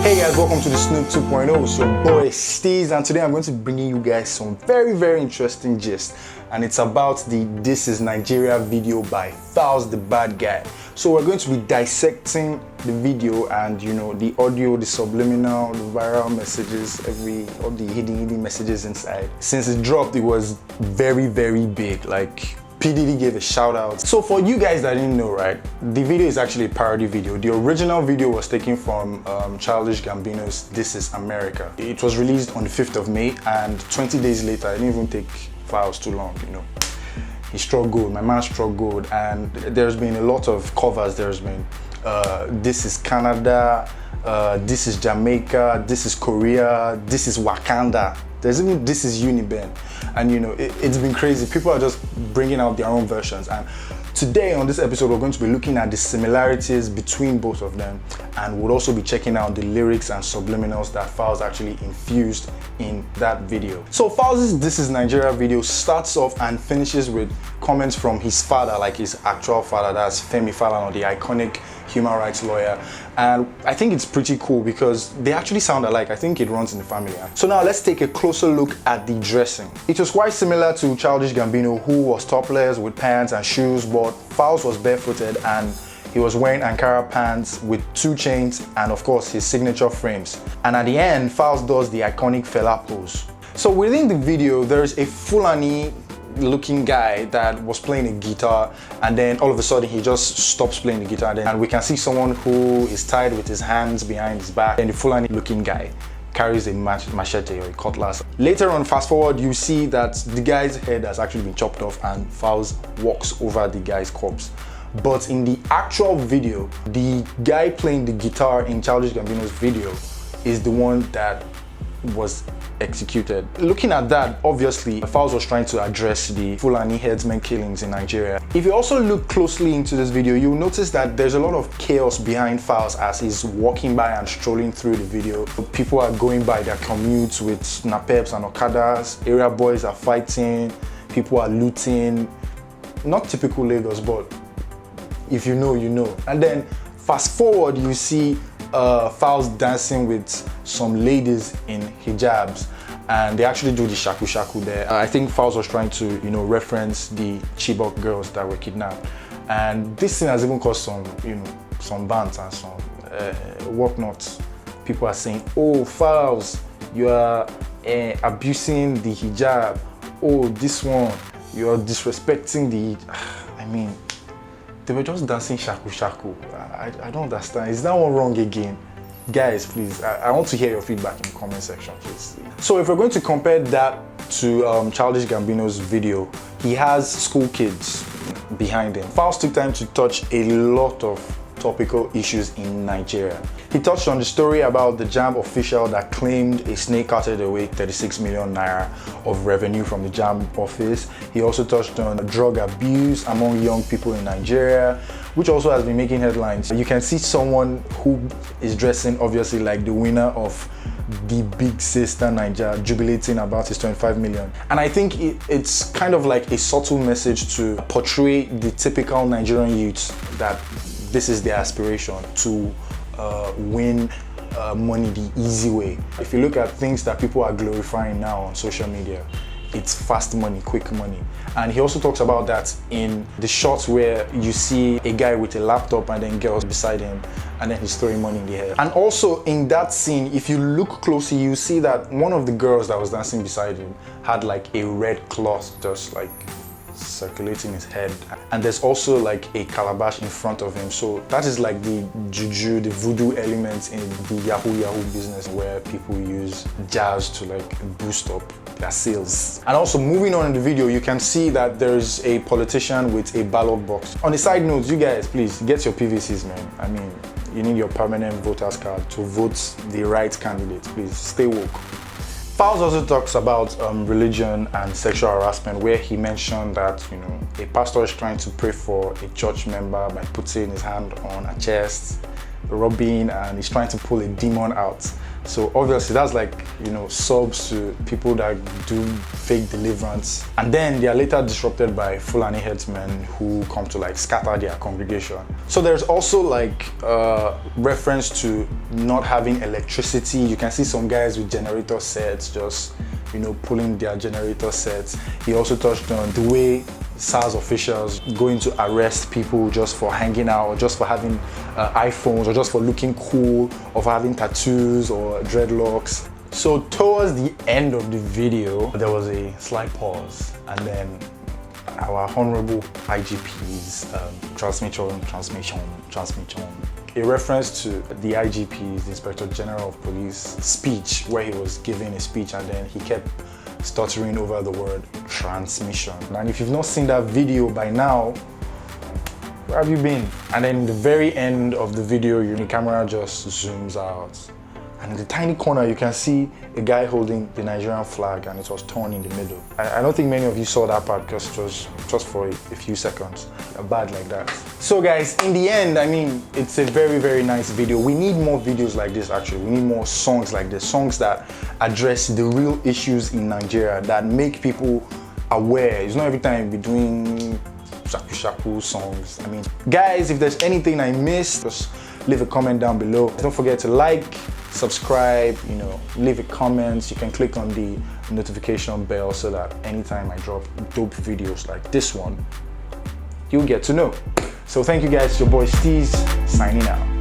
Hey guys, welcome to the Snoop 2.0. It's your boy Steez, and today I'm going to be bringing you guys some very interesting gist, and it's about the This Is Nigeria video by Falz, the bad guy. So we're going to be dissecting the video and the audio, the subliminal, the viral messages, all the hidden messages inside. Since it dropped, it was very big. Like, P. Diddy gave a shout out. So for you guys that didn't know, right, the video is actually a parody video. The original video was taken from Childish Gambino's This Is America. It was released on the 5th of May, and 20 days later, it didn't even take Falz too long, He struggled, my man struggled, and there's been a lot of covers. There's been This Is Canada, This Is Jamaica, This Is Korea, This Is Wakanda. There's even This Is Uniben, and it's been crazy. People are just bringing out their own versions, and today on this episode we're going to be looking at the similarities between both of them, and we'll also be checking out the lyrics and subliminals that Falz actually infused in that video. So Falz's This Is Nigeria video starts off and finishes with comments from his father, like his actual father, that's Femi Falana, the iconic human rights lawyer. And I think it's pretty cool because they actually sound alike. I think it runs in the family. So now let's take a closer look at the dressing. It was quite similar to Childish Gambino, who was topless with pants and shoes, but Falz was barefooted and he was wearing Ankara pants with 2 chains and of course his signature frames. And at the end, Falz does the iconic fella pose. So within the video, there's a Fulani looking guy that was playing a guitar, and then all of a sudden he just stops playing the guitar, and we can see someone who is tied with his hands behind his back, and the Fulani looking guy carries a machete or a cutlass. Later on, fast forward, you see that the guy's head has actually been chopped off and Falz walks over the guy's corpse. But in the actual video, the guy playing the guitar in Childish Gambino's video is the one that was executed. Looking at that, obviously Falz was trying to address the Fulani headsmen killings in Nigeria. If you also look closely into this video, you'll notice that there's a lot of chaos behind Falz as he's walking by and strolling through the video. People are going by their commutes with napeps and okadas, area boys are fighting, people are looting. Not typical Lagos, but if you know, you know. And then fast forward, you see Falz dancing with some ladies in hijabs, and they actually do the shaku shaku there. I think Falz was trying to reference the Chibok girls that were kidnapped, and this thing has even caused some some bans and some whatnot. People are saying, oh Falz, you are abusing the hijab. Oh, this one, you are disrespecting the I mean, they were just dancing shaku shaku. I don't understand. Is that one wrong again? Guys, please, I want to hear your feedback in the comment section, please. So if we're going to compare that to Childish Gambino's video, he has school kids behind him. Falz took time to touch a lot of topical issues in Nigeria. He touched on the story about the JAMB official that claimed a snake carted away 36 million naira of revenue from the JAMB office. He also touched on drug abuse among young people in Nigeria, which also has been making headlines. You can see someone who is dressing obviously like the winner of the big sister Nigeria, jubilating about his 25 million. And I think it's kind of like a subtle message to portray the typical Nigerian youths that this is their aspiration to win money the easy way. If you look at things that people are glorifying now on social media, it's fast money, quick money. And he also talks about that in the shots where you see a guy with a laptop and then girls beside him, and then he's throwing money in the air. And also in that scene, if you look closely, you see that one of the girls that was dancing beside him had like a red cloth just like circulating his head, and there's also like a calabash in front of him. So that is like the juju, the voodoo elements in the yahoo business, where people use jazz to like boost up their sales. And also moving on in the video, you can see that there's a politician with a ballot box. On the side notes, you guys, please get your PVCs, man. I mean, you need your permanent voter's card to vote the right candidate. Please stay woke. Falz also talks about religion and sexual harassment, where he mentioned that a pastor is trying to pray for a church member by putting his hand on her chest, rubbing, and he's trying to pull a demon out. So obviously that's like, you know, subs to people that do fake deliverance. And then they are later disrupted by Fulani headsmen who come to like scatter their congregation. So there's also like reference to not having electricity. You can see some guys with generator sets just, you know, pulling their generator sets. He also touched on the way SARS officials going to arrest people just for hanging out, or just for having iPhones, or just for looking cool, or for having tattoos or dreadlocks. So towards the end of the video, there was a slight pause, and then our honorable IGP's transmission, a reference to the IGP's, the Inspector General of Police speech, where he was giving a speech and then he kept stuttering over the word transmission. And if you've not seen that video by now, where have you been? And then in the very end of the video, the camera just zooms out. And in the tiny corner, you can see a guy holding the Nigerian flag, and it was torn in the middle. I don't think many of you saw that part because it was just for a few seconds, bad like that. So guys, in the end, I mean, it's a very, very nice video. We need more videos like this, actually. We need more songs like this, songs that address the real issues in Nigeria, that make people aware. It's not every time you'll be doing shaku shaku songs. I mean, guys, if there's anything I missed, just leave a comment down below. Don't forget to like, subscribe, you know, leave a comment. You can click on the notification bell so that anytime I drop dope videos like this one, you'll get to know. So thank you guys, your boy Steez, signing out.